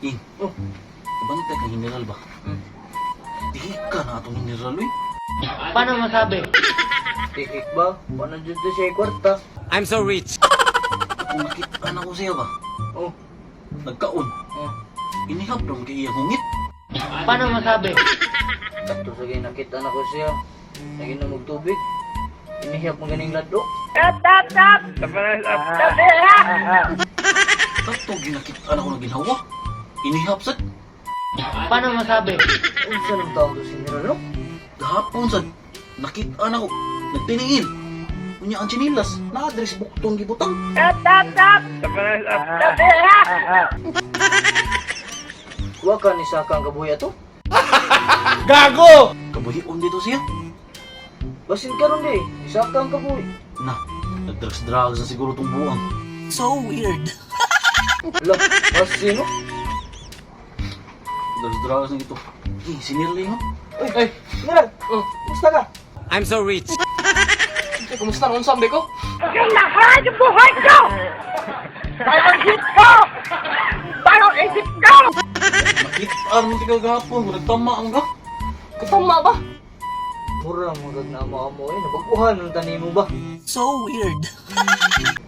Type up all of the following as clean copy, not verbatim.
Ing, bantay ka general ba? Di ka na atong general, uy. Paano masabi? Tikik ba? Paano dyan to siya kwarta? I'm so rich. Kung nakita na ko siya ba? Oh, Nagkaon. oh. Inihap daw kay iyang hungit. Paano masabi? Sakto sa kayo nakita na ko siya. Naginom og tubig. Inihap mo ganing lado. Sakto ginakita na ko ng ginawa. Inihap sad. Paano masabi? Ano sa nang tawag to si Nero, no? Gahapon sad. Nakita na ko. Nagtiningin. Unya ang chinilas. Na-address buktong gibutang. Wa ka ni sakang kabuya to? Gago! Kabuhion dito siya. Basin karon di, sakang kabuy. Na, nag-drugs na siguro tong buwang. So weird. Ala, basin no? Drugs na ito. Sinirli mo. Ay, Nero, kumusta ka? I'm so rich. Kumusta ron sambe ko? Nakita mo tika gahapon. Nagtama ang ka. Katama ba? Mura mo gag na mo nabaguhan ng tanimo ba? So weird.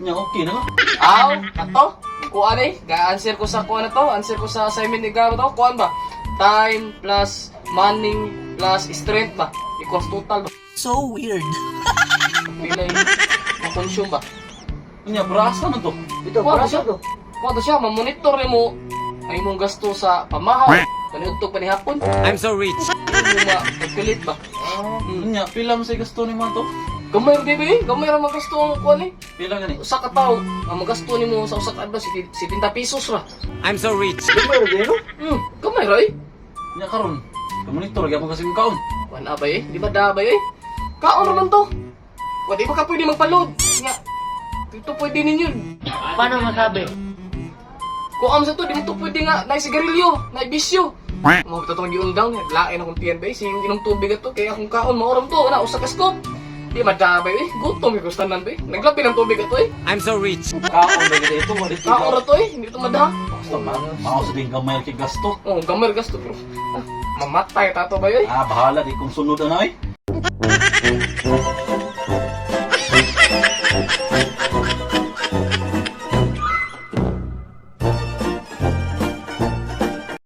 Nya, okay na nga. Aw, ato? Kuan eh, ga-answer ko sa kuan na to, answer ko sa assignment ni Garo to, kuan ba? Time plus money plus strength ba? Equals total ba? So weird. Pila yung ma-consume ba? Nya, brasa man to. Ito, Wa para ba siya? to. Kuan to siya, ma-monitor ni mo ay mong gasto sa pamahaw. Kanudtog pa ni hapon. I'm so rich. Yung ma-calculate ba? Nya, pila mo sa gasto ni man to? Gamay ra bibi, gamay ra magasto ang kuan eh. Pila gani? Usa ka tawo, ang magasto nimo sa usa ka adlaw 70 pesos ra. I'm so rich. Gamay ra no? Gamay ra eh. Nya karon. Monitor gyapon kasi mong kaon. Kuan abay eh, di ba dabay eh? Kaon naman to. Wa di ba ka pwede magpa-load? Nga, ito pwede ninyo. Paano masabi? Kung am sa to, di mo to pwede nga, na sigarilyo, na bisyo. Mga tatong giundang, lain akong tiyan ba eh, siyong inom tubig ato, kaya akong kaon, mauram to, na, usa ka scoop. Di madabay eh, gutom yung gustanan ba eh. Naglapi ng tubig ato eh. I'm so rich. Kaon ba gid ito? Mo dito. Kaon ra to eh, hindi to madaha. Basta mao sa ding gamay kay gasto. Oh, gamay gasto bro. Mamatay tato ba yun? Bahala di kung sunod na eh.